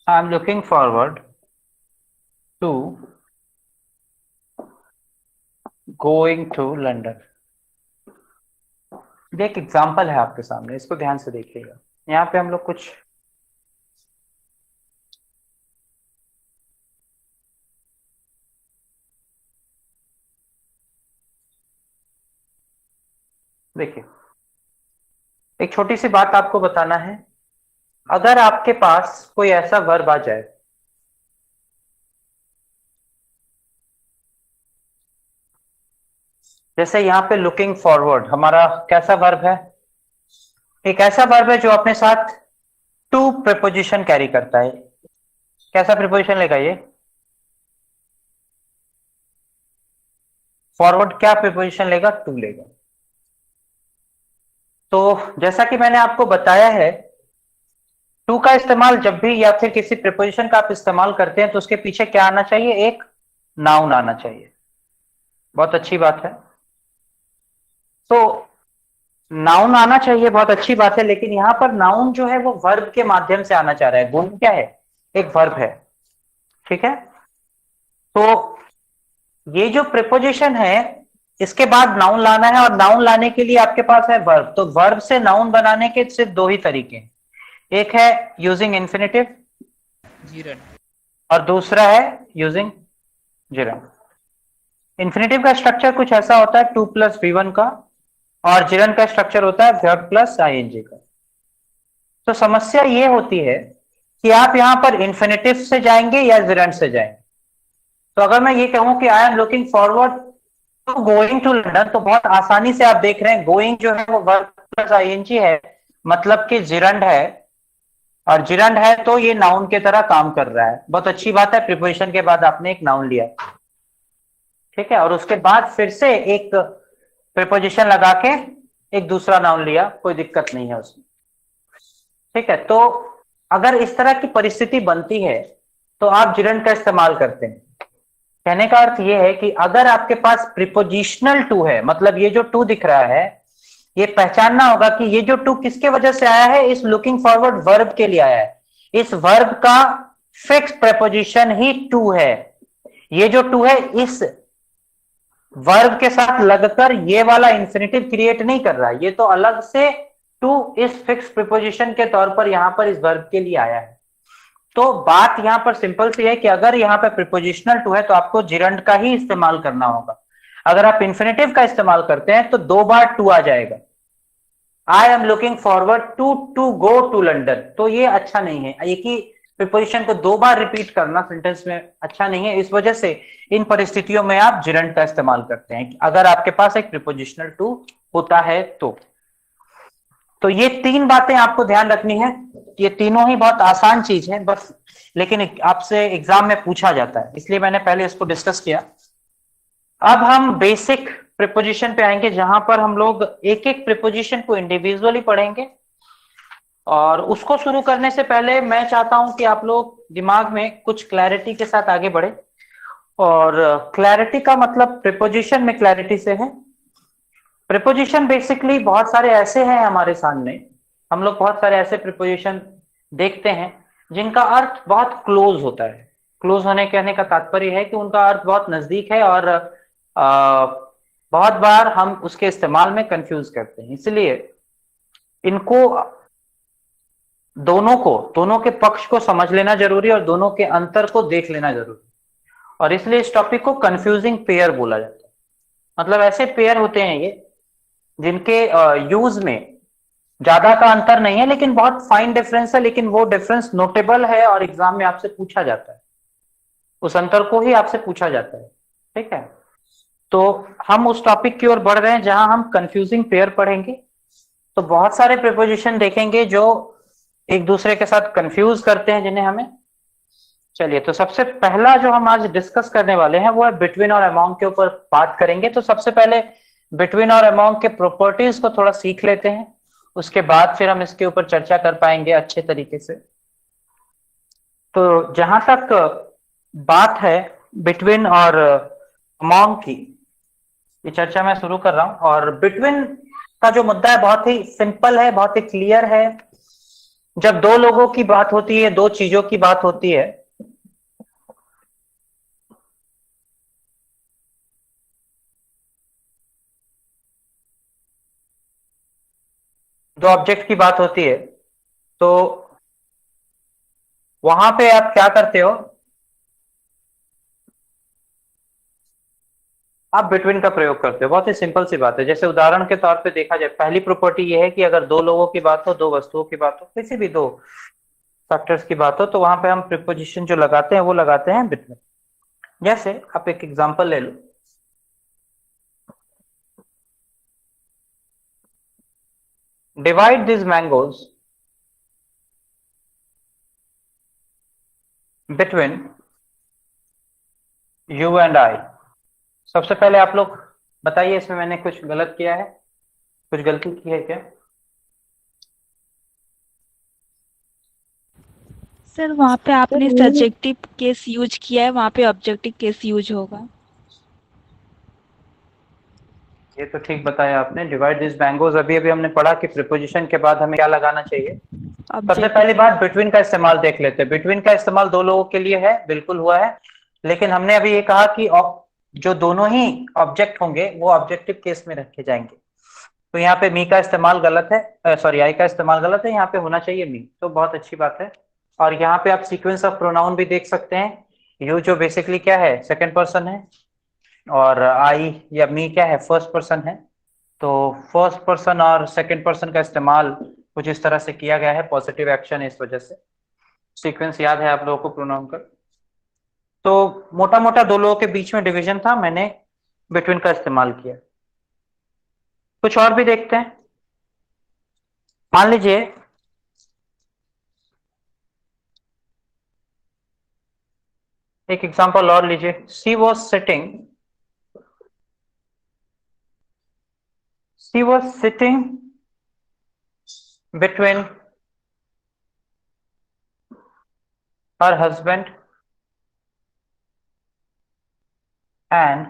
I'm looking forward to going to London। ये एक example है आपके सामने, इसको ध्यान से देखिएगा। यहाँ पे हम लोग कुछ देखिए, एक छोटी सी बात आपको बताना है। अगर आपके पास कोई ऐसा वर्ब आ जाए, जैसे यहाँ पे लुकिंग फॉरवर्ड हमारा कैसा वर्ब है? एक ऐसा वर्ब है जो अपने साथ टू प्रीपोजिशन कैरी करता है। कैसा प्रीपोजिशन लेगा ये? फॉरवर्ड क्या प्रीपोजिशन लेगा? टू लेगा। तो जैसा कि मैंने आपको बताया है, टू का इस्तेमाल जब भी या फिर किसी प्रीपोजिशन का आप इस्तेमाल करते हैं तो उसके पीछे क्या आना चाहिए? एक नाउन आना चाहिए। बहुत अच्छी बात है। तो नाउन आना चाहिए, बहुत अच्छी बात है, लेकिन यहां पर नाउन जो है वो वर्ब के माध्यम से आना चाह रहा है। गोइंग क्या है? एक वर्ब है। ठीक है। तो ये जो प्रीपोजिशन है, इसके बाद नाउन लाना है, और नाउन लाने के लिए आपके पास है वर्ब। तो वर्ब से नाउन बनाने के सिर्फ दो ही तरीके हैं। एक है यूजिंग इन्फिनेटिव, जीरन। और दूसरा है यूजिंग जिरन। इन्फिनेटिव का स्ट्रक्चर कुछ ऐसा होता है, टू प्लस वी1 का, और जिरन का स्ट्रक्चर होता है वर्ब प्लस आईएनजी का। तो समस्या ये होती है कि आप यहां पर इन्फिनेटिव से जाएंगे या जिरन से जाएंगे। तो अगर मैं ये कहूं कि I am looking forward to going to London, तो बहुत आसानी से आप देख रहे हैं गोइंग जो है वो वर्ब प्लस आईएनजी है, मतलब कि जिरंड है। और जिरंड है तो ये नाउन की तरह काम कर रहा है। बहुत अच्छी बात है, प्रीपोजिशन के बाद आपने एक नाउन लिया। ठीक है। और उसके बाद फिर से एक प्रीपोजिशन लगा के एक दूसरा नाउन लिया, कोई दिक्कत नहीं है उसमें। ठीक है। तो अगर इस तरह की परिस्थिति बनती है तो आप जिरंड का इस्तेमाल करते हैं। कहने का अर्थ यह है कि अगर आपके पास प्रीपोजिशनल टू है, मतलब ये जो टू दिख रहा है, ये पहचानना होगा कि ये जो टू किसके वजह से आया है? इस लुकिंग फॉरवर्ड वर्ब के लिए आया है। इस वर्ब का फिक्स प्रीपोजिशन ही टू है। ये जो टू है इस वर्ब के साथ लगकर ये वाला इंफिनिटिव क्रिएट नहीं कर रहा है, ये तो अलग से टू इस फिक्स प्रीपोजिशन के तौर पर यहां पर इस वर्ब के लिए आया है। तो बात यहां पर सिंपल सी है कि अगर यहां पर प्रीपोजिशनल टू है तो आपको जिरंड का ही इस्तेमाल करना होगा। अगर आप इंफिनिटिव का इस्तेमाल करते हैं तो दो बार टू आ जाएगा। I am looking forward to go to London, तो ये अच्छा नहीं है। एक ही प्रीपोजिशन को दो बार रिपीट करना सेंटेंस में अच्छा नहीं है। इस वजह से इन परिस्थितियों में आप जिरंड का इस्तेमाल करते हैं, अगर आपके पास एक प्रीपोजिशनल टू होता है तो ये तीन बातें आपको ध्यान रखनी है। ये तीनों ही बहुत आसान चीज है बस, लेकिन आपसे एग्जाम में पूछा जाता है, इसलिए मैंने पहले इसको डिस्कस किया। अब हम बेसिक प्रीपोजिशन पे आएंगे, जहां पर हम लोग एक एक प्रीपोजिशन को इंडिविजुअली पढ़ेंगे। और उसको शुरू करने से पहले मैं चाहता हूं कि आप लोग दिमाग में कुछ क्लैरिटी के साथ आगे बढ़े। और क्लैरिटी का मतलब प्रीपोजिशन में क्लैरिटी से है। प्रीपोजिशन बेसिकली बहुत सारे ऐसे हैं हमारे सामने, हम लोग बहुत सारे ऐसे प्रीपोजिशन देखते हैं जिनका अर्थ बहुत क्लोज होता है। क्लोज होने कहने का तात्पर्य है कि उनका अर्थ बहुत नजदीक है, और बहुत बार हम उसके इस्तेमाल में कंफ्यूज करते हैं। इसलिए इनको दोनों के पक्ष को समझ लेना जरूरी है, और दोनों के अंतर को देख लेना जरूरी है। और इसलिए इस टॉपिक को कंफ्यूजिंग पेयर बोला जाता है। मतलब ऐसे पेयर होते हैं ये जिनके यूज में ज्यादा का अंतर नहीं है, लेकिन बहुत फाइन डिफरेंस है, लेकिन वो डिफरेंस नोटेबल है और एग्जाम में आपसे पूछा जाता है। उस अंतर को ही आपसे पूछा जाता है। ठीक है। तो हम उस टॉपिक की ओर बढ़ रहे हैं जहां हम कंफ्यूजिंग पेयर पढ़ेंगे। तो बहुत सारे प्रीपोजिशन देखेंगे जो एक दूसरे के साथ कंफ्यूज करते हैं, जिन्हें हमें चलिए, तो सबसे पहला जो हम आज डिस्कस करने वाले हैं वो है बिटवीन और अमॉन्ग के ऊपर बात करेंगे। तो सबसे पहले बिटवीन और अमॉन्ग के प्रॉपर्टीज को थोड़ा सीख लेते हैं, उसके बाद फिर हम इसके ऊपर चर्चा कर पाएंगे अच्छे तरीके से। तो जहां तक बात है बिटवीन और अमॉन्ग की, ये चर्चा मैं शुरू कर रहा हूं। और बिटवीन का जो मुद्दा है बहुत ही सिंपल है, बहुत ही क्लियर है। जब दो लोगों की बात होती है, दो चीजों की बात होती है, दो ऑब्जेक्ट की बात होती है, तो वहां पे आप क्या करते हो, आप बिटवीन का प्रयोग करते हो। बहुत ही सिंपल सी बात है। जैसे उदाहरण के तौर पे देखा जाए, पहली प्रॉपर्टी ये है कि अगर दो लोगों की बात हो, दो वस्तुओं की बात हो, किसी भी दो फैक्टर्स की बात हो, तो वहां पे हम प्रीपोजिशन जो लगाते हैं वो लगाते हैं बिटवीन। जैसे आप एक एग्जांपल ले लो, divide this mangoes between you and I. सबसे पहले आप लोग बताइए, इसमें मैंने कुछ गलत किया है, कुछ गलती की है क्या? सर वहाँ पे आपने सब्जेक्टिव केस यूज किया है, वहाँ पे ऑब्जेक्टिव केस यूज होगा। ये तो ठीक बताया आपने, डिवाइड दिस मैंगोज अभी अभी हमने पढ़ा कि प्रीपोजिशन के बाद हमें क्या लगाना चाहिए। सबसे ऑब्जेक्टिव पहली बात केस। बिटवीन का इस्तेमाल देख लेते हैं। बिटवीन का इस्तेमाल दो लोगों के लिए है, बिल्कुल हुआ है, लेकिन हमने अभी ये कहा कि जो दोनों ही ऑब्जेक्ट होंगे वो ऑब्जेक्टिव केस में रखे जाएंगे। तो यहाँ पे मी का इस्तेमाल गलत है, सॉरी आई का इस्तेमाल गलत है, यहाँ पे होना चाहिए मी। तो बहुत अच्छी बात है। और यहाँ पे आप सीक्वेंस ऑफ प्रोनाउन भी देख सकते हैं। यू जो बेसिकली क्या है, सेकंड पर्सन है, और आई या मी क्या है, फर्स्ट पर्सन है। तो फर्स्ट पर्सन और सेकंड पर्सन का इस्तेमाल कुछ इस तरह से किया गया है, पॉजिटिव एक्शन है, इस वजह से सीक्वेंस याद है आप लोगों को प्रोनाउन का। तो मोटा मोटा दो लोगों के बीच में डिवीजन था, मैंने बिटवीन का इस्तेमाल किया। कुछ और भी देखते हैं। मान लीजिए एक एग्जांपल और लीजिए, she was sitting between her husband and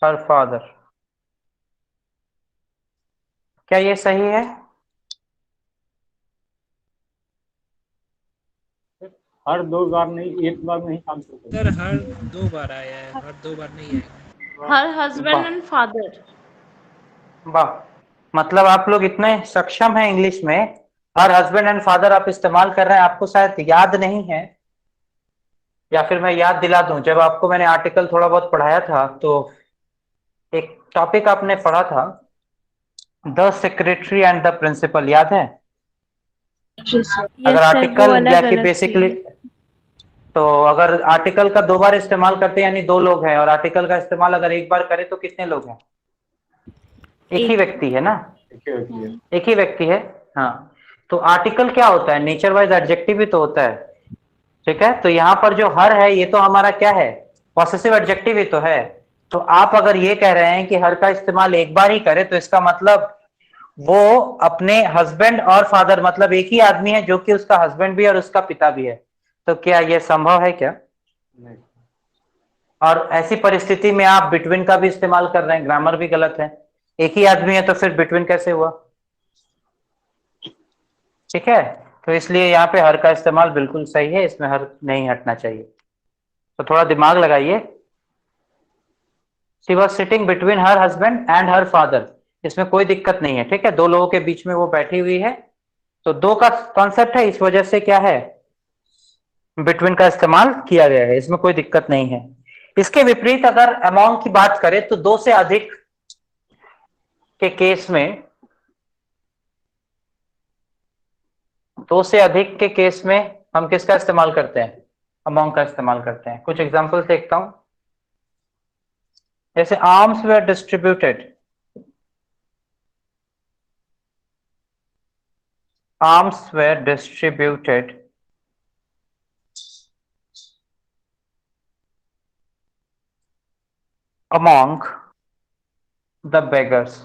her father. क्या ये सही है? हर दो बार नहीं, एक बार नहीं काम करते। सर हर 2 बार आया है, हर 2 बार नहीं आएगा। Her husband वाह, and father. वाह, मतलब आप लोग इतने सक्षम हैं इंग्लिश में। हर हस्बैंड एंड फादर आप इस्तेमाल कर रहे हैं, आपको शायद याद नहीं है, या फिर मैं याद दिला दूं। जब आपको मैंने आर्टिकल थोड़ा बहुत पढ़ाया था, तो एक टॉपिक आपने पढ़ा था, the secretary and the principal, याद है? अगर यस सर, वो आर्टिकल या अलग कि अलग थे। बेसिकली, तो अगर आर्टिकल का दो बार इस्तेमाल करते हैं यानी दो लोग हैं, और आर्टिकल का इस्तेमाल अगर एक बार करें तो कितने लोग हैं? एक ही एक। व्यक्ति है ना, ठीक है, ठीक है। एक ही व्यक्ति है। हाँ, तो आर्टिकल क्या होता है, नेचर वाइज एडजेक्टिव ही तो होता है। ठीक है, तो यहाँ पर जो हर है ये तो हमारा क्या है, पॉसेसिव एडजेक्टिव ही तो है। तो आप अगर ये कह रहे हैं कि हर का इस्तेमाल एक बार ही करे, तो इसका मतलब वो अपने हस्बैंड और फादर, मतलब एक ही आदमी है जो कि उसका हस्बैंड भी और उसका पिता भी है। तो क्या यह संभव है क्या? नहीं। और ऐसी परिस्थिति में आप बिटवीन का भी इस्तेमाल कर रहे हैं, ग्रामर भी गलत है। एक ही आदमी है तो फिर बिटवीन कैसे हुआ? ठीक है, तो इसलिए यहाँ पे हर का इस्तेमाल बिल्कुल सही है, इसमें हर नहीं हटना चाहिए। तो थोड़ा दिमाग लगाइए। She was sitting between her husband and her father, इसमें कोई दिक्कत नहीं है। ठीक है, दो लोगों के बीच में वो बैठी हुई है, तो दो का कॉन्सेप्ट है, इस वजह से क्या है, बिटवीन का इस्तेमाल किया गया है, इसमें कोई दिक्कत नहीं है। इसके विपरीत अगर अमॉन्ग की बात करें, तो दो से अधिक के केस में, दो से अधिक के केस में हम किसका इस्तेमाल करते हैं, अमॉन्ग का इस्तेमाल करते हैं। कुछ एग्जांपल्स देखता हूं। जैसे arms were distributed, arms were distributed among the beggars।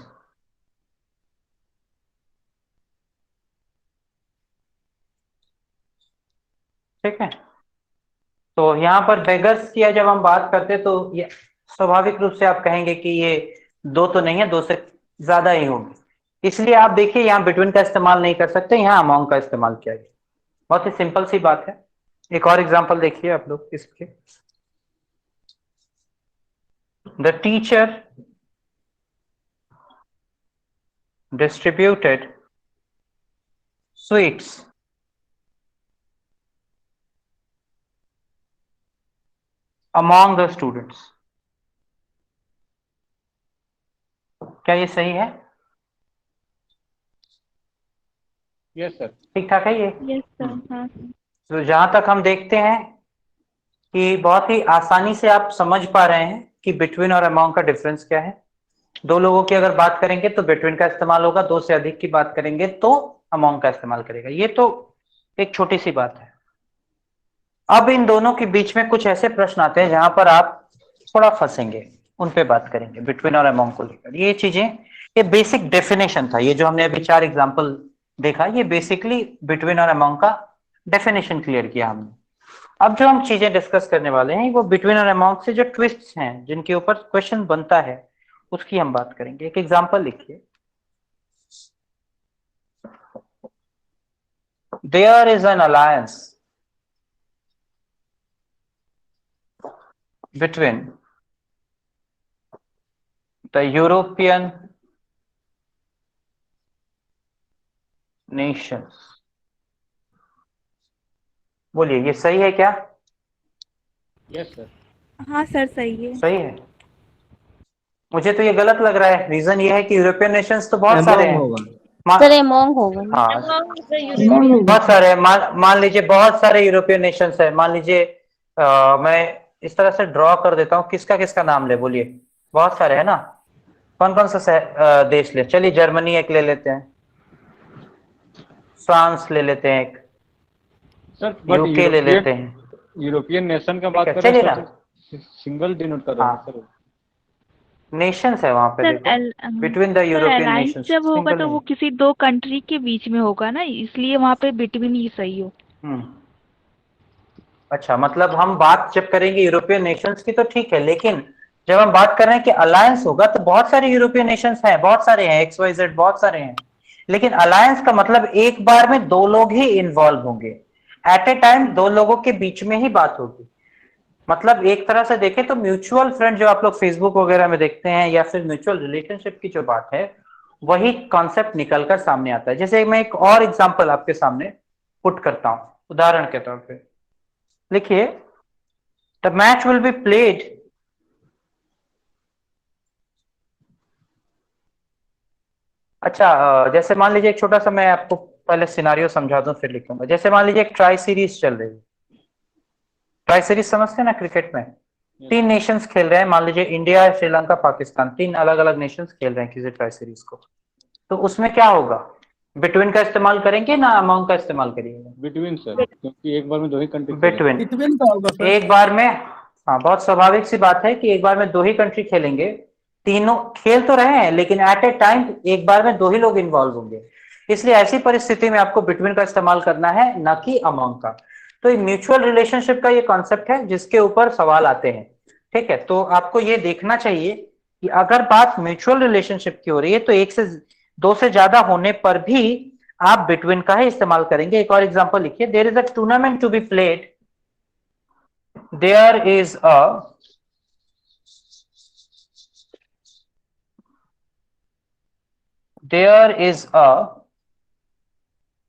ठीक है, तो यहां पर बेगर्स की जब हम बात करते हैं, तो ये स्वाभाविक रूप से आप कहेंगे कि ये दो तो नहीं है, दो से ज्यादा ही होगी। इसलिए आप देखिए यहाँ बिटवीन का इस्तेमाल नहीं कर सकते, यहाँ अमोंग का इस्तेमाल किया गया। बहुत ही सिंपल सी बात है। एक और एग्जांपल देखिए आप लोग इसके। The teacher distributed sweets among the students। क्या ये सही है? Yes sir. ठीक ठाक है ये? यस सर, हाँ सर। तो जहां तक हम देखते हैं कि बहुत ही आसानी से आप समझ पा रहे हैं कि बिटवीन और अमोंग का डिफरेंस क्या है। दो लोगों की अगर बात करेंगे तो बिटवीन का इस्तेमाल होगा, दो से अधिक की बात करेंगे तो अमोंग का इस्तेमाल करेगा। ये तो एक छोटी सी बात है। अब इन दोनों के बीच में कुछ ऐसे प्रश्न आते हैं जहां पर आप थोड़ा फंसेंगे, उन पे बात करेंगे बिटवीन और अमोंग को लेकर। ये चीजें, ये बेसिक डेफिनेशन था, ये जो हमने अभी 4 एग्जांपल देखा, ये बेसिकली बिटवीन और अमोंग का डेफिनेशन क्लियर किया हमने। अब जो हम चीजें डिस्कस करने वाले हैं वो बिटवीन और अमोंग से जो ट्विस्ट्स हैं, जिनके ऊपर क्वेश्चन बनता है, उसकी हम बात करेंगे। एक एग्जांपल लिखिए। There is an alliance between the European nations। बोलिए ये सही है क्या? Yes sir. हाँ सर, सही है। सही है। मुझे तो ये गलत लग रहा है। रीजन ये है कि यूरोपियन नेशंस तो बहुत सारे एमोंग हैं। होगा। सर एमोंग होगा ना। हाँ एमोंग बहुत सारे हैं। मान लीजिए बहुत सारे यूरोपियन नेशंस है। मान लीजिए मैं इस तरह से ड्रॉ कर देता हूँ, किसका किसका नाम ले, बोलिए। बहुत सारे है ना। कौन कौन सा देश ले? चलिए जर्मनी एक ले लेते हैं, फ्रांस ले लेते हैं, एक सर बट यूके ले लेते हैं। यूरोपियन नेशन का ठीक बात है, कर रहे चलिए हैं ना। सर, तो सिंगल डिनोट कर रहे हैं हाँ सर। नेशंस है वहां पे, सर देखो between the sir European alliance Nations, जब होगा सिंगल तो नहीं। वो किसी दो कंट्री के बीच में होगा ना, इसलिए वहां पे बिटवीन ही सही हो। हम्म। अच्छा, मतलब हम बात जब करेंगे यूरोपियन नेशंस की तो ठीक है, लेकिन जब हम बात कर रहे हैं कि अलायंस होगा तो बहुत सारे यूरोपियन नेशंस हैं, बहुत सारे हैं, XYZ बहुत सारे हैं। लेकिन अलायंस का मतलब एक बार में दो लोग ही इन्वॉल्व होंगे, एट ए टाइम दो लोगों के बीच में ही बात होगी। मतलब एक तरह से देखें तो म्यूचुअल फ्रेंड जो आप लोग फेसबुक वगैरह में देखते हैं, या फिर म्यूचुअल रिलेशनशिप की जो बात है, वही कॉन्सेप्ट निकलकर सामने आता है। जैसे मैं एक और एग्जांपल आपके सामने पुट करता हूं, उदाहरण के तौर पे लिखिए। The match will be played अच्छा जैसे मान लीजिए एक छोटा सा, मैं आपको पहले सिनारियो समझा दूं फिर लिखूंगा। जैसे मान लीजिए एक ट्राई सीरीज चल रही है। ट्राई सीरीज समझते हैं ना क्रिकेट में? तीन नेशंस खेल रहे हैं, मान लीजिए इंडिया, श्रीलंका, पाकिस्तान, तीन अलग अलग नेशंस खेल रहे हैं किसी ट्राई सीरीज को। तो उसमें क्या होगा? बिटवीन का इस्तेमाल करेंगे ना अमोंग का इस्तेमाल करिएगा? बिटवीन सर, क्योंकि एक बार में दो ही कंट्री खेलेंगे। बिटवीन। बिटवीन का होगा सर। एक बार में, हाँ बहुत स्वाभाविक सी बात है कि एक बार में दो ही कंट्री खेलेंगे। तीनों खेल तो रहे हैं लेकिन एट ए टाइम एक बार में दो ही लोग इन्वॉल्व होंगे। इसलिए ऐसी परिस्थिति में आपको बिटवीन का इस्तेमाल करना है, ना कि अमोंग का। तो ये म्यूचुअल रिलेशनशिप का ये कॉन्सेप्ट है जिसके ऊपर सवाल आते हैं। ठीक है, तो आपको ये देखना चाहिए कि अगर बात म्यूचुअल रिलेशनशिप की हो रही है तो एक से दो से ज्यादा होने पर भी आप बिटवीन का ही इस्तेमाल करेंगे। एक और एग्जांपल लिखिए। There is a tournament to be played. there is a there is a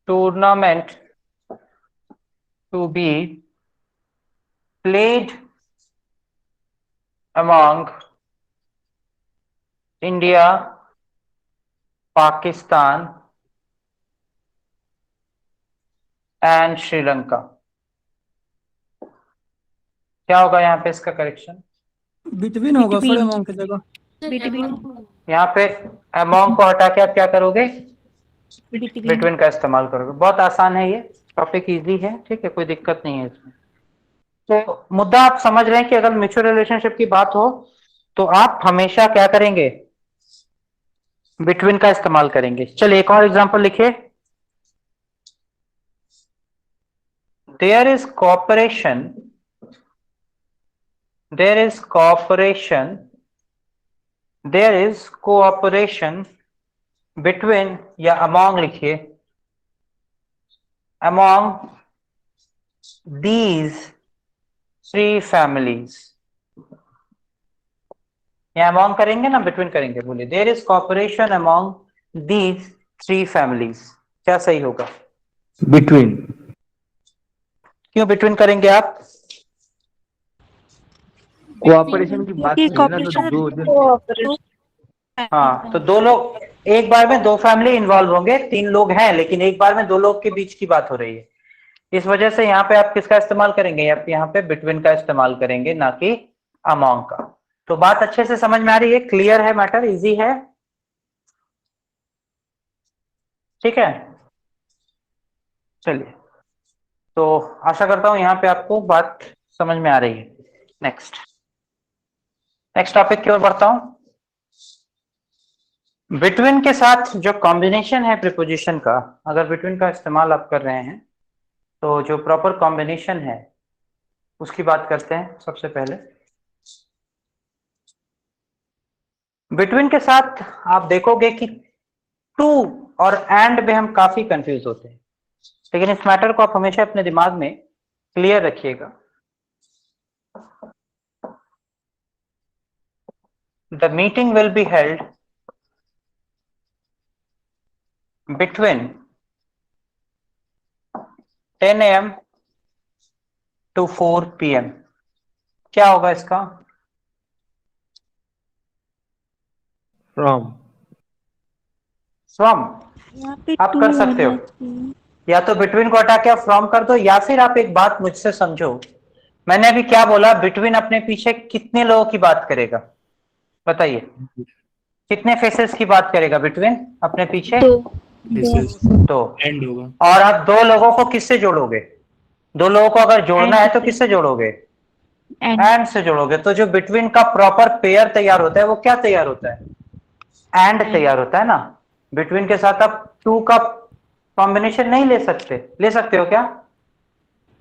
tournament to be played among India, Pakistan and Sri Lanka। क्या होगा यहाँ पे इसका करेक्शन? बिटवीन होगा सर Between। एमोंग की जगह। बिटवीन। यहाँ पे अमोंग को हटा के आप क्या करोगे? बिटवीन। बिटवीन का इस्तेमाल करोगे। बहुत आसान है, ये टॉपिक इजी है। ठीक है, कोई दिक्कत नहीं है इसमें। तो मुद्दा आप समझ रहे हैं कि अगर म्यूचुअल रिलेशनशिप की बात हो तो आप हमेशा क्या करेंगे? बिटवीन का इस्तेमाल करेंगे। चलिए एक और एग्जांपल लिखिए। There is cooperation there is cooperation between या अमॉन्ग लिखिए, अमॉन्ग these three families, या अमॉन्ग करेंगे ना बिटवीन करेंगे, बोलिए there is cooperation among these three families, क्या सही होगा? बिटवीन। क्यों बिटवीन करेंगे आप? कोऑपरेशन की बात क्योंकि नहीं है ना, तो cooperation- दो हाँ, तो दो लोग एक बार में, दो फैमिली इन्वॉल्व होंगे, तीन लोग हैं लेकिन एक बार में दो लोग के बीच की बात हो रही है, इस वजह से यहाँ पे आप किसका इस्तेमाल करेंगे? आप यहाँ पे बिटवीन का इस्तेमाल करेंगे, ना कि अमॉन्ग का। तो बात अच्छे से समझ में आ रही है? क्लियर है? मैटर इजी है? ठीक है, चलिए, तो आशा करता हूं यहाँ पे आपको बात समझ में आ रही है। नेक्स्ट टॉपिक की ओर बढ़ता हूं। बिटवीन के साथ जो कॉम्बिनेशन है प्रीपोजिशन का, अगर बिटवीन का इस्तेमाल आप कर रहे हैं तो जो प्रॉपर कॉम्बिनेशन है उसकी बात करते हैं। सबसे पहले बिटवीन के साथ आप देखोगे कि टू और एंड में हम काफी कंफ्यूज होते हैं, लेकिन इस मैटर को आप हमेशा अपने दिमाग में क्लियर रखिएगा। The meeting will be held between 10 AM to 4 PM। क्या होगा इसका? फ्रॉम। फ्रॉम यहाँ पे आप टू कर सकते हो, होना चाहिए। या तो बिटवीन को हटा के आप फ्रॉम कर दो, या फिर आप एक बात मुझसे समझो, मैंने अभी क्या बोला? बिटवीन अपने पीछे कितने लोगों की बात करेगा? बताइए, कितने फेसेस की बात करेगा बिटवीन अपने पीछे? दो। तो एंड होगा। और आप दो लोगों को किससे जोड़ोगे? दो लोगों को अगर जोड़ना है तो किससे जोड़ोगे? एंड एंड से जोड़ोगे। तो जो बिटवीन का प्रॉपर पेयर तैयार होता है वो क्या तैयार होता है? एंड तैयार होता है ना। बिटवीन के साथ आप टू का कॉम्बिनेशन नहीं ले सकते। ले सकते हो क्या?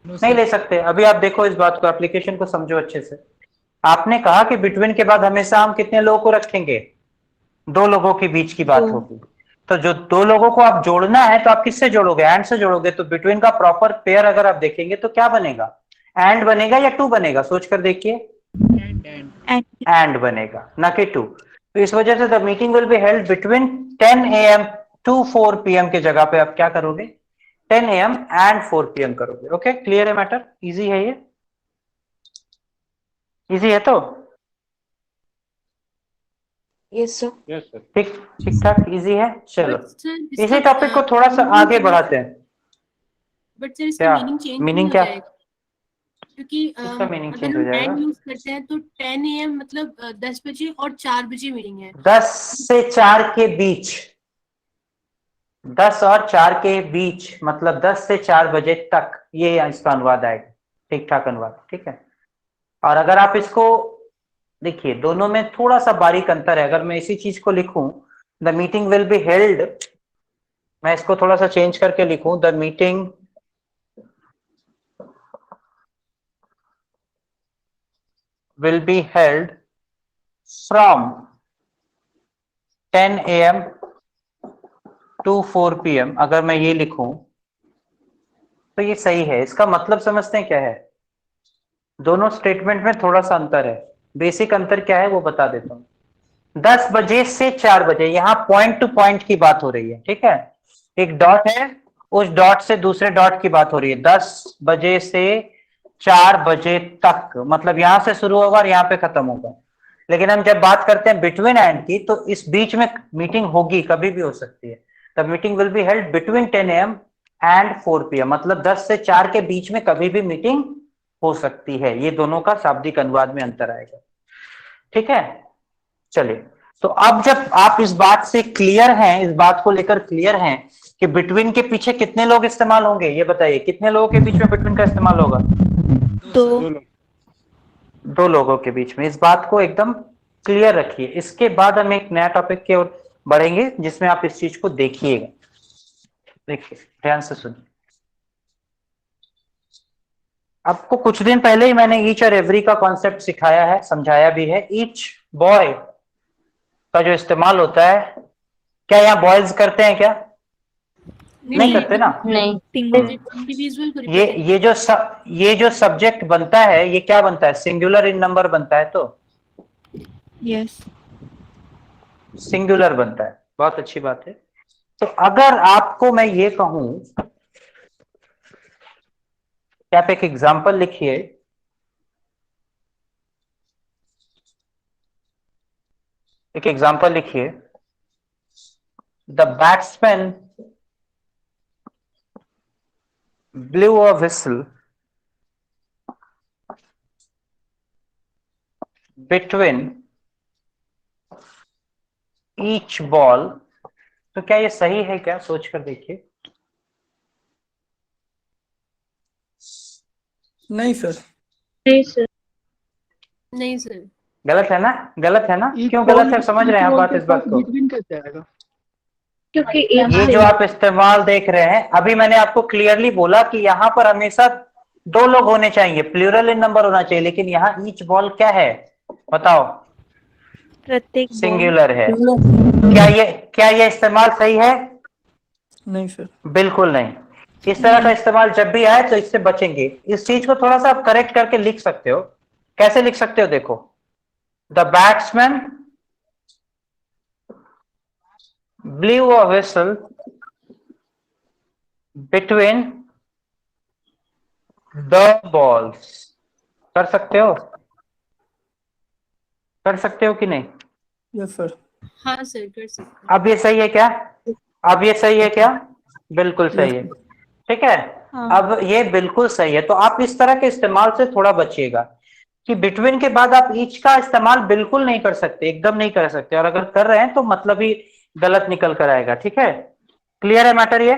नहीं ले सकते। अभी आप देखो इस बात को, एप्लीकेशन को समझो अच्छे से। आपने कहा कि बिटवीन के बाद हमेशा हम कितने लोगों को रखेंगे? दो लोगों के बीच की बात होगी। तो जो दो लोगों को आप जोड़ना है तो आप किससे जोड़ोगे? एंड से जोड़ोगे। तो बिटवीन का प्रॉपर पेयर अगर आप देखेंगे तो क्या बनेगा? एंड बनेगा या टू बनेगा? सोच कर देखिए। एंड बनेगा, ना कि टू। तो इस वजह से the meeting will be held between 10 AM to 4 PM के जगह पे आप क्या करोगे? 10 AM and 4 PM करोगे। ओके, क्लियर है मैटर? इजी है ये? इजी है तो? Yes sir. Yes sir. ठीक ठीक ठाक इजी है। चलो बट सर इसी टॉपिक को थोड़ा सा आगे बढ़ाते हैं। बट सर इसका क्या मीनिंग चेंज मीनिंग हो क्या? जाएगा, क्योंकि इसका मीनिंग अगर चेंज हो हम जाएगा। एंड यूज करते हैं तो 10 AM मतलब 10 बजे और 4 बजे मीटिंग है। 10 से 4 के बीच, 10 और 4 के बीच मतलब 10 से 4 बजे तक, ये इसका अनुवाद आएगा। ठीक ठाक अनुवाद, ठीक है। और अगर आप इसको देखिए, दोनों में थोड़ा सा बारीक अंतर है। अगर मैं इसी चीज को लिखूं, the meeting will be held, मैं इसको थोड़ा सा चेंज करके लिखूं, the meeting will be held from 10 AM to 4 PM। अगर मैं ये लिखूं तो ये सही है। इसका मतलब समझते हैं क्या है? दोनों स्टेटमेंट में थोड़ा सा अंतर है। बेसिक अंतर क्या है वो बता देता हूं। 10 बजे से 4 बजे, यहां पॉइंट टू पॉइंट की बात हो रही है, ठीक है। एक डॉट है, उस डॉट से दूसरे डॉट की बात हो रही है। 10 बजे से 4 बजे तक मतलब यहां से शुरू होगा और यहां पे खत्म होगा। लेकिन हम जब बात करते हैं बिटवीन एंड की, तो इस बीच में मीटिंग होगी, कभी भी हो सकती है। The meeting will be held between 10 AM and 4 PM, मतलब 10 से 4 के बीच में कभी भी मीटिंग हो सकती है। ये दोनों का शाब्दिक अनुवाद में अंतर आएगा, ठीक है। चलिए, तो अब जब आप इस बात से क्लियर हैं, इस बात को लेकर क्लियर हैं कि बिटवीन के पीछे कितने लोग इस्तेमाल होंगे, ये बताइए कितने लोगों के बीच में बिटवीन का इस्तेमाल होगा? दो। दो लोगों के बीच में। इस बात को एकदम क्लियर रखिए। इसके बाद हम एक नया टॉपिक की ओर बढ़ेंगे जिसमें आप इस चीज को देखिएगा। देखिए ध्यान से सुनिए। आपको कुछ दिन पहले ही मैंने ईच और एवरी का कॉन्सेप्ट सिखाया है, समझाया भी है। ईच बॉय का जो इस्तेमाल होता है, क्या यहाँ बॉयज करते हैं क्या? नहीं करते ना। नहीं। सिंगल। इंडिविजुअल को ये represent ये जो सब्जेक्ट बनता है ये क्या बनता है? सिंगुलर इन नंबर बनता है, तो यस। सिंगुलर बनता है। बहुत अच्छी बात है। तो अगर आपको मैं ये कहूं कि आप एक एग्जांपल लिखिए, एक एग्जांपल लिखिए, the batsman blew a whistle between each ball। तो क्या ये सही है क्या? सोच कर देखिए। नहीं सर। नहीं सर। नहीं सर। गलत है ना? गलत है ना? क्यों गलत है? समझ रहे हैं आप बात, इस बात को? बिटवीन कैसे आएगा? क्योंकि ये जो आप इस्तेमाल देख रहे हैं, अभी मैंने आपको क्लियरली बोला कि यहां पर हमेशा दो लोग होने चाहिए, प्लूरल इन नंबर होना चाहिए, लेकिन यहाँ ईच बॉल क्या है बताओ? प्रत्येक बॉल। सिंगुलर है। क्या ये इस्तेमाल सही है? नहीं सर। बिल्कुल नहीं। इस तरह का इस्तेमाल जब भी आए तो इससे बचेंगे। इस चीज को थोड़ा सा आप करेक्ट करके लिख सकते हो। कैसे लिख सकते हो? देखो, the batsman blew a whistle between the balls। कर सकते हो? कर सकते हो कि नहीं? Yes sir. हाँ सर, कर सकते अब ये सही है क्या? अब ये सही है क्या? बिल्कुल सही है। ठीक है। हाँ। अब ये बिल्कुल सही है। तो आप इस तरह के इस्तेमाल से थोड़ा बचिएगा कि बिटवीन के बाद आप ईच का इस्तेमाल बिल्कुल नहीं कर सकते, एकदम नहीं कर सकते, और अगर कर रहे हैं तो मतलब ही गलत निकल कर आएगा। ठीक है? क्लियर है मैटर ये?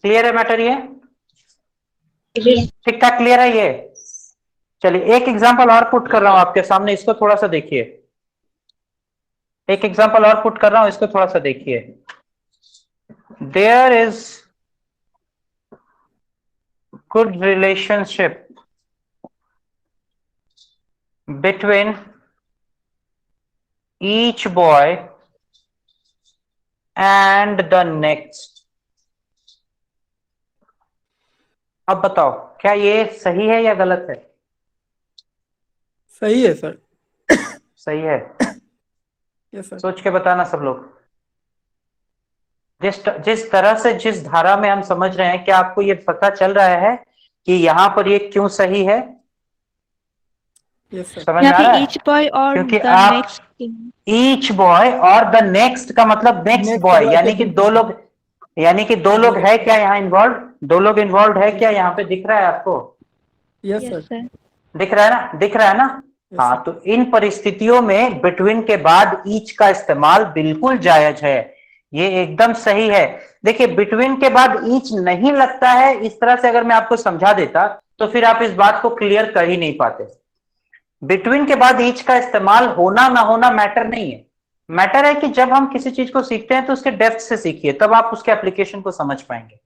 क्लियर है मैटर ये? ठीक ठाक क्लियर है ये? चलिए एक एग्जांपल और पुट कर रहा हूं आपके सामने, इसको थोड़ा सा देखिए। एक एग्जांपल और पुट कर रहा हूं, इसको थोड़ा सा देखिए। There is good relationship between each boy and the next। अब बताओ क्या ये सही है या गलत है? सही है सर। सही है। Yes sir. सोच के बताना सब लोग। जिस तरह से, जिस धारा में हम समझ रहे हैं, क्या आपको ये पता चल रहा है कि यहां पर ये क्यों सही है? Yes sir. समझ में यहाँ आ रहा पे है? ईच बॉय और क्योंकि द आप नेक्स्ट। ईच बॉय और द नेक्स्ट का मतलब नेक्स्ट Next बॉय, boy यानी के कि पीछे। दो लोग, यानी कि दो लोग है क्या यहाँ इन्वॉल्व? दो लोग इन्वॉल्व है क्या? यहाँ पे दिख रहा है आपको? Yes yes sir. सर। दिख रहा है ना? दिख रहा है ना? Yes, हाँ, sir. तो इन परिस्थितियों में बिटवीन के बाद ईच का इस्तेमाल बिल्कुल जायज है। ये एकदम सही है। देखिए, बिटवीन के बाद ईच नहीं लगता है, इस तरह से अगर मैं आपको समझा देता तो फिर आप इस बात को क्लियर कर ही नहीं पाते। बिटवीन के बाद ईच का इस्तेमाल होना ना होना मैटर नहीं है। मैटर है कि जब हम किसी चीज को सीखते हैं तो उसके डेप्थ से सीखिए, तब आप उसके एप्लीकेशन को समझ पाएंगे।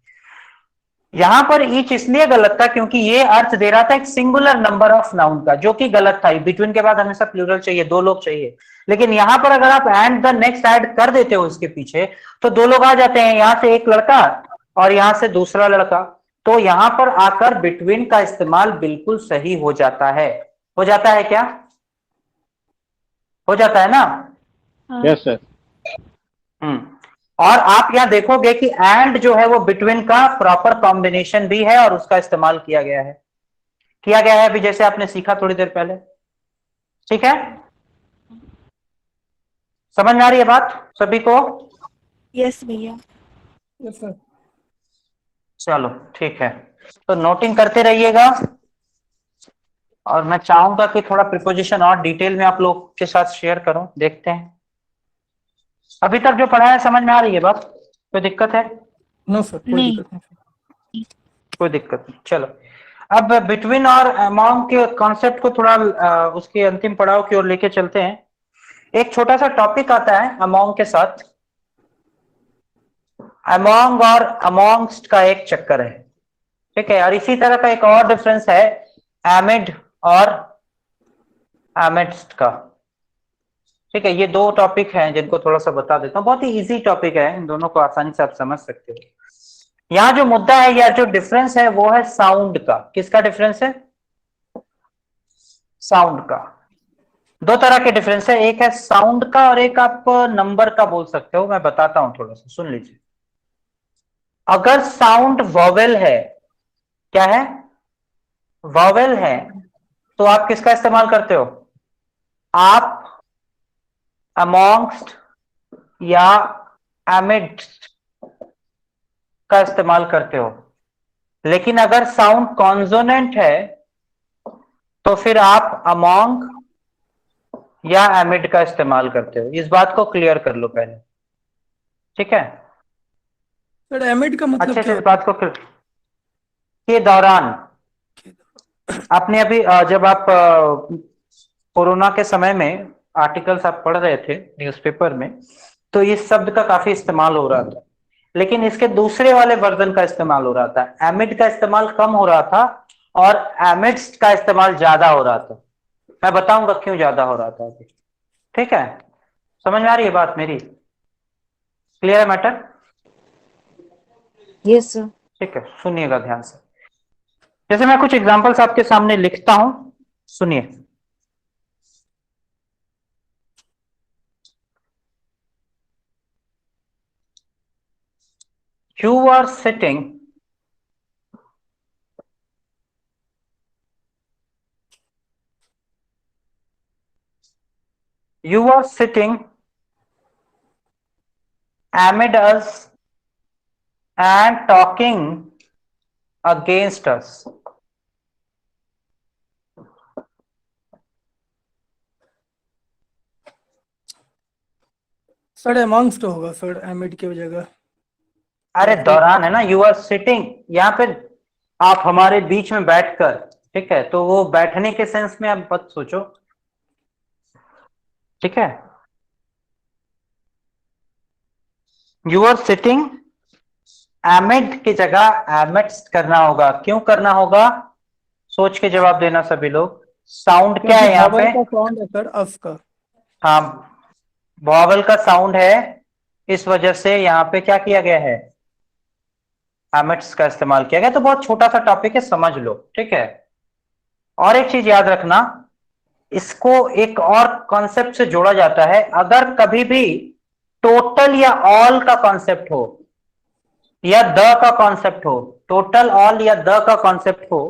यहां पर ईच इसलिए गलत था क्योंकि ये अर्थ दे रहा था एक सिंगुलर नंबर ऑफ नाउन का, जो कि गलत था। बिटवीन के बाद हमेशा प्लूरल चाहिए, दो लोग चाहिए। लेकिन यहां पर अगर आप एंड द नेक्स्ट ऐड कर देते हो इसके पीछे, तो दो लोग आ जाते हैं, यहां से एक लड़का और यहां से दूसरा लड़का। तो यहां पर आकर बिटवीन का इस्तेमाल बिल्कुल सही हो जाता है। हो जाता है क्या? हो जाता है ना? हाँ। Yes sir. और आप यहां देखोगे कि एंड जो है वो बिटवीन का प्रॉपर कॉम्बिनेशन भी है और उसका इस्तेमाल किया गया है। किया गया है अभी, जैसे आपने सीखा थोड़ी देर पहले। ठीक है? समझ में आ रही है बात सभी को? यस भैया। Yes sir. चलो ठीक है, तो नोटिंग करते रहिएगा। और मैं चाहूंगा कि थोड़ा प्रिपोजिशन और डिटेल में आप लोग के साथ शेयर करूं। देखते हैं अभी तक जो पढ़ा है समझ में आ रही है बात? कोई दिक्कत है? नो सर, कोई नहीं। दिक्कत नहीं। कोई दिक्कत नहीं। चलो, अब बिटवीन और अमॉन्ग के कॉन्सेप्ट को थोड़ा उसके अंतिम पड़ाव की ओर लेके चलते हैं। एक छोटा सा टॉपिक आता है अमॉन्ग के साथ। अमॉन्ग और अमॉन्ग्स्ट का एक चक्कर है। ठीक है? और इसी तरह का एक और डिफरेंस है एमिड और एमिडस्ट का। ठीक है, ये दो टॉपिक हैं जिनको थोड़ा सा बता देता हूँ, बहुत ही इजी टॉपिक है, इन दोनों को आसानी से आप समझ सकते हो। यहाँ जो मुद्दा है या जो डिफरेंस है वो है साउंड का। किसका डिफरेंस है? साउंड का। दो तरह के डिफरेंस है, एक है साउंड का और एक आप नंबर का बोल सकते हो। मैं बताता हूं, थोड़ा सा सुन लीजिए। अगर साउंड वॉवेल है, क्या है? वॉवेल है, तो आप किसका इस्तेमाल करते हो? आप अमॉन्ग्स्ट या एमिडस्ट का इस्तेमाल करते हो। लेकिन अगर साउंड कॉन्सोनेंट है तो फिर आप अमॉन्ग या एमिड का इस्तेमाल करते हो। इस बात को क्लियर कर लो पहले, ठीक है? सर एमिड का मतलब अच्छे क्या से इस बात को के दौरान आपने अभी जब आप कोरोना के समय में आर्टिकल्स आप पढ़ रहे थे न्यूज़पेपर में, तो इस शब्द का काफी इस्तेमाल हो रहा था, लेकिन इसके दूसरे वाले वर्जन का इस्तेमाल हो रहा था। एमिड का इस्तेमाल कम हो रहा था और एमिड्स का इस्तेमाल ज्यादा हो रहा था। मैं बताऊंगा क्यों ज्यादा हो रहा था अभी, ठीक है? समझ में आ रही है बात मेरी? क्लियर है मैटर? Yes sir. ठीक है, सुनिएगा ध्यान से। जैसे मैं कुछ एग्जांपल्स आपके सामने लिखता हूं, सुनिए। You are sitting amid us and talking against us. Sir amongst होगा सर, एमिड की जगह। अरे दौरान है ना, यू आर सिटिंग, यहाँ पे आप हमारे बीच में बैठकर, ठीक है? तो वो बैठने के सेंस में आप मत सोचो, ठीक है? यू आर सिटिंग, एमिड की जगह एमिड्स करना होगा। क्यों करना होगा? सोच के जवाब देना सभी लोग। साउंड क्या है यहाँ पे? साउंड है सर, अस का। हाँ, वॉवल का साउंड है, इस वजह से यहाँ पे क्या किया गया है? एमिड्स का इस्तेमाल किया गया। तो बहुत छोटा सा टॉपिक है, समझ लो, ठीक है? और एक चीज याद रखना, इसको एक और कॉन्सेप्ट से जोड़ा जाता है। अगर कभी भी टोटल या ऑल का कॉन्सेप्ट हो या द का कॉन्सेप्ट हो, टोटल, ऑल या द का कॉन्सेप्ट हो,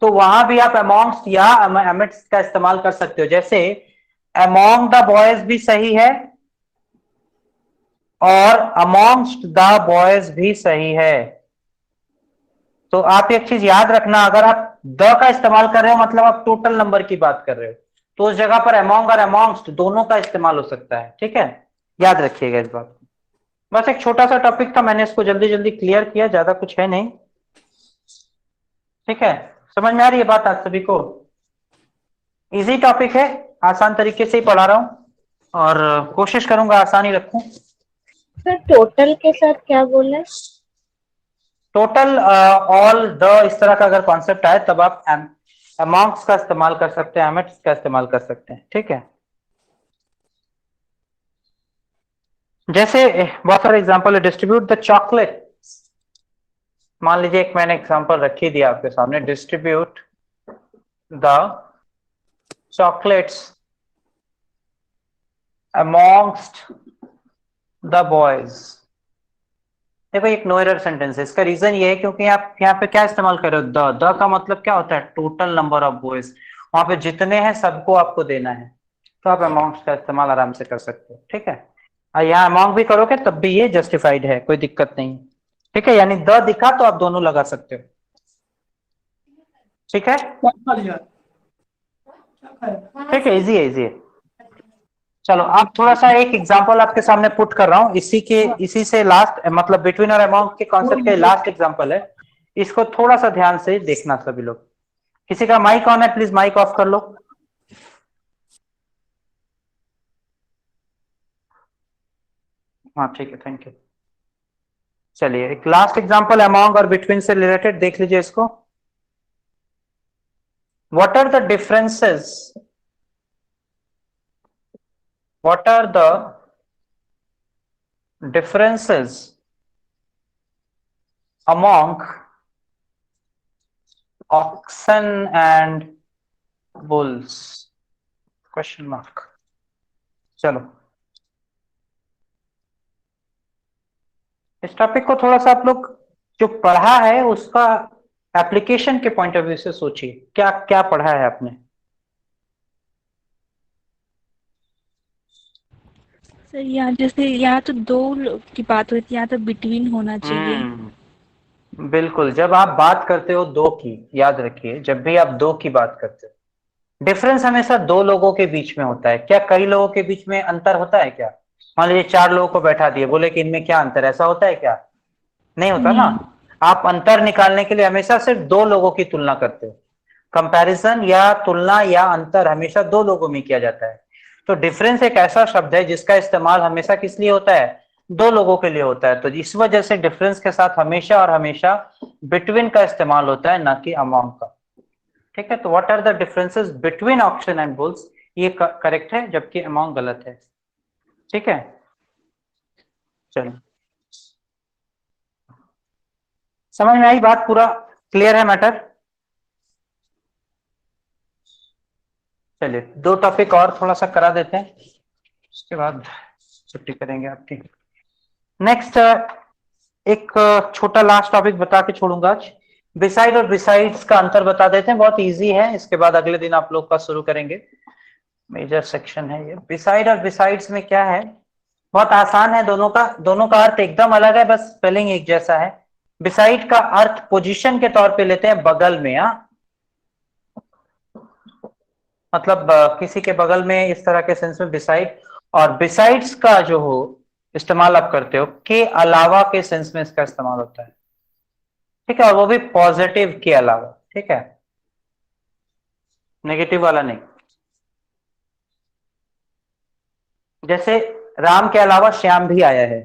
तो वहां भी आप अमॉन्ग्स्ट या एमिड्स का इस्तेमाल कर सकते हो। जैसे अमॉन्ग द बॉयज भी सही है और अमॉन्ग्स्ट द बॉयज भी सही है। तो आप एक चीज याद रखना, अगर आप द का इस्तेमाल कर रहे हो मतलब आप टोटल नंबर की बात कर रहे हो, तो उस जगह पर अमॉन्ग और अमॉन्ग्स्ट दोनों का इस्तेमाल हो सकता है, ठीक है? याद रखिएगा इस बात को। बस एक छोटा सा टॉपिक था, मैंने इसको जल्दी जल्दी क्लियर किया, ज्यादा कुछ है नहीं, ठीक है? समझ में आ रही है बात आज सभी को? इजी टॉपिक है, आसान तरीके से ही पढ़ा रहा हूं और कोशिश करूंगा आसानी रखूं। सर टोटल के साथ क्या बोला? टोटल, ऑल, द, इस तरह का अगर कॉन्सेप्ट आए तब आप अमॉन्ग्स का इस्तेमाल कर सकते हैं, एमिड्स का इस्तेमाल कर सकते हैं, ठीक है? जैसे बहुत सारे एग्जांपल है। डिस्ट्रीब्यूट द चॉकलेट, मान लीजिए एक मैंने एग्जांपल रखी दिया आपके सामने, distribute the chocolates amongst the boys. देखो एक नो एरर सेंटेंस है। इसका रीजन ये है क्योंकि आप यहाँ पे क्या इस्तेमाल कर रहे हो? द का मतलब क्या होता है? Total number of boys. वहां पे जितने हैं सबको आपको देना है, तो आप अमाउंट का इस्तेमाल आराम से कर सकते हो, ठीक है? और यहाँ अमाउंट भी करोगे तब भी ये जस्टिफाइड है, कोई दिक्कत नहीं, ठीक है? यानी द दिखा तो आप दोनों लगा सकते हो, ठीक है? ठीक है, इजी है, इजी है। चलो आप थोड़ा सा एक एग्जांपल आपके सामने पुट कर रहा हूं, इसी से लास्ट, मतलब बिटवीन और अमाउंट के कॉन्सेप्ट के लास्ट एग्जांपल है। इसको थोड़ा सा ध्यान से देखना सभी लोग। किसी का माइक ऑन है, प्लीज माइक ऑफ कर लो। हाँ ठीक है, थैंक यू। चलिए एक लास्ट एग्जांपल अमॉन्ग और बिटवीन से रिलेटेड देख लीजिए इसको। What are the differences what are the differences among oxen and bulls? Question mark. चलो इस टॉपिक को थोड़ा सा आप लोग जो पढ़ा है उसका एप्लीकेशन के पॉइंट ऑफ व्यू से सोचिए, क्या क्या पढ़ा है आपने। सर यहाँ जैसे यहाँ तो दो की बात होती है, यहाँ तो बिटवीन होना चाहिए। बिल्कुल, जब आप बात करते हो दो की, याद रखिए जब भी आप दो की बात करते हो, डिफरेंस हमेशा दो लोगों के बीच में होता है। क्या कई लोगों के बीच में अंतर होता है क्या? मान लीजिए 4 लोगों को बैठा दिए, बोले कि इनमें क्या अंतर है, ऐसा होता है क्या? नहीं होता ना। आप अंतर निकालने के लिए हमेशा सिर्फ दो लोगों की तुलना करते हो। कंपैरिजन या तुलना या अंतर हमेशा दो लोगों में किया जाता है। तो डिफरेंस एक ऐसा शब्द है जिसका इस्तेमाल हमेशा किस लिए होता है? दो लोगों के लिए होता है। तो इस वजह से डिफरेंस के साथ हमेशा और हमेशा बिटवीन का इस्तेमाल होता है, ना कि अमॉन्ग का। ठीक है, तो what are the differences between oxen and bulls, ये करेक्ट है, जबकि अमॉन्ग गलत है। ठीक है, चलो समझ में आई बात? पूरा क्लियर है मैटर? चलिए 2 टॉपिक और थोड़ा सा करा देते हैं, उसके बाद छुट्टी करेंगे आपकी। नेक्स्ट एक छोटा लास्ट टॉपिक बता के छोड़ूंगा आज। बिसाइड और बिसाइड्स का अंतर बता देते हैं, बहुत इजी है। इसके बाद अगले दिन आप लोग का शुरू करेंगे, मेजर सेक्शन है ये। बिसाइड और बिसाइड्स में क्या है, बहुत आसान है। दोनों का अर्थ एकदम अलग है, बस स्पेलिंग एक जैसा है। बिसाइड का अर्थ पोजीशन के तौर पे लेते हैं, बगल में। मतलब किसी के बगल में, इस तरह के सेंस में बिसाइड। और बिसाइड्स का जो हो इस्तेमाल आप करते हो, के अलावा के सेंस में इसका इस्तेमाल होता है। ठीक है, और वो भी पॉजिटिव के अलावा। ठीक है, नेगेटिव वाला नहीं। जैसे राम के अलावा श्याम भी आया है,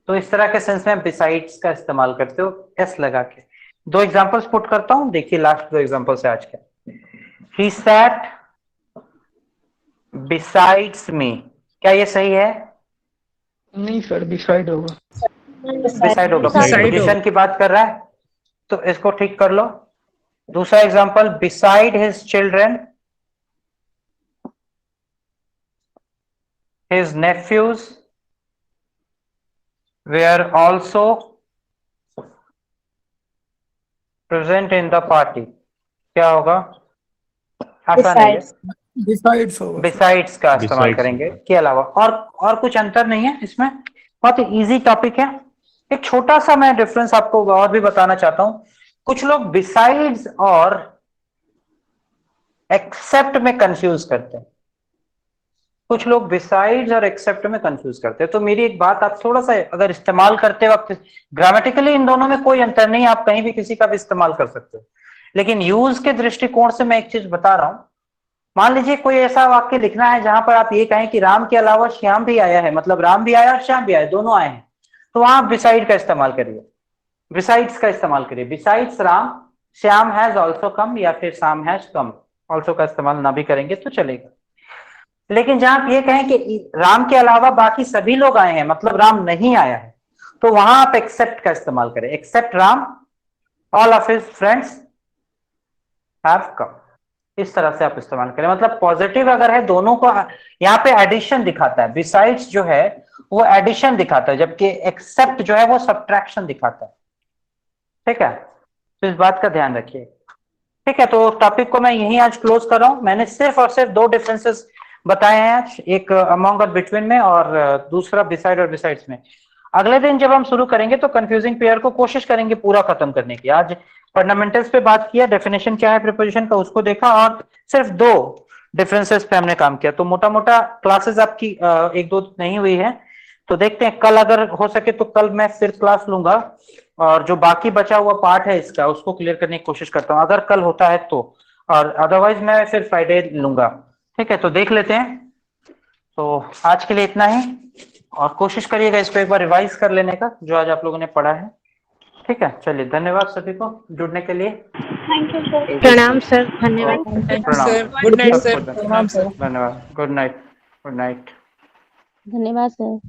तो इस तरह के सेंस में बिसाइड्स का इस्तेमाल करते हो, एस लगा के। 2 एग्जांपल्स पुट करता हूं, देखिए लास्ट 2 एग्जांपल्स है आज के। He sat besides me, क्या ये सही है? नहीं सर, डिसाइड होगा। बिसाइड होगा, Beside पोजीशन की बात कर रहा है, तो इसको ठीक कर लो। दूसरा example, beside his children, his nephews were also present in the party, क्या होगा? आसान है ये। डिसाइड्स होगा। बिसाइड्स का इस्तेमाल करेंगे, के अलावा। और कुछ अंतर नहीं है इसमें, बहुत इजी टॉपिक है। एक छोटा सा मैं डिफरेंस आपको और भी बताना चाहता हूं। कुछ लोग बिसाइड्स और एक्सेप्ट में कंफ्यूज करते हैं। कुछ लोग बिसाइड्स और एक्सेप्ट में कंफ्यूज करते हैं। तो मेरी एक बात, आप थोड़ा सा अगर इस्तेमाल करते वक्त, ग्रामेटिकली इन दोनों में कोई अंतर नहीं, आप कहीं भी किसी का भी इस्तेमाल कर सकते हो, लेकिन यूज के दृष्टिकोण से मैं एक चीज बता रहा हूं। मान लीजिए कोई ऐसा वाक्य लिखना है जहां पर आप ये कहें कि राम के अलावा श्याम भी आया है, मतलब राम भी आया और श्याम भी आया, दोनों आए हैं, तो वहां आप बिसाइड का इस्तेमाल करिए, बिसाइड्स का इस्तेमाल करिए। Besides Ram, Shyam has also come, या फिर श्याम हैज कम, ऑल्सो का इस्तेमाल ना भी करेंगे तो चलेगा। लेकिन जहां आप ये कहें कि राम के अलावा बाकी सभी लोग आए हैं, मतलब राम नहीं आया है, तो वहां आप एक्सेप्ट का इस्तेमाल करें। Except Ram, all of his friends have come, इस तरह से आप इस्तेमाल करें। मतलब पॉजिटिव अगर है, दोनों को यहाँ पे एडिशन दिखाता है। बिसाइड्स जो है वो एडिशन दिखाता है, जबकि एक्सेप्ट जो है वो सब्ट्रैक्शन दिखाता है। ठीक है, तो इस बात का ध्यान रखिए। ठीक है, तो टॉपिक को मैं यहीं आज क्लोज कर रहा हूं। मैंने सिर्फ और सिर्फ 2 डिफरेंसेस बताए हैं आज, एक अमॉन्ग और बिटवीन में, और दूसरा बिसाइड और बिसाइड्स में। अगले दिन जब हम शुरू करेंगे तो कंफ्यूजिंग पेयर को कोशिश करेंगे पूरा खत्म करने की। आज फंडामेंटल्स पे बात किया, डेफिनेशन क्या है प्रीपोजिशन का उसको देखा, और सिर्फ 2 डिफरेंसेस पे हमने काम किया। तो मोटा मोटा क्लासेस आपकी 1-2 नहीं हुई है, तो देखते हैं कल अगर हो सके तो कल मैं फिर क्लास लूंगा, और जो बाकी बचा हुआ पार्ट है इसका उसको क्लियर करने की कोशिश करता हूँ, अगर कल होता है तो, और अदरवाइज मैं फिर फ्राइडे लूंगा। ठीक है, तो देख लेते हैं। तो आज के लिए इतना ही, और कोशिश करिएगा इसको एक बार रिवाइज कर लेने का जो आज आप लोगों ने पढ़ा है। ठीक है, चलिए धन्यवाद सभी को जुड़ने के लिए। Thank you sir. प्रणाम सर, धन्यवाद। प्रणाम, सर, गुड नाइट सर। धन्यवाद, गुड नाइट, गुड नाइट। धन्यवाद सर।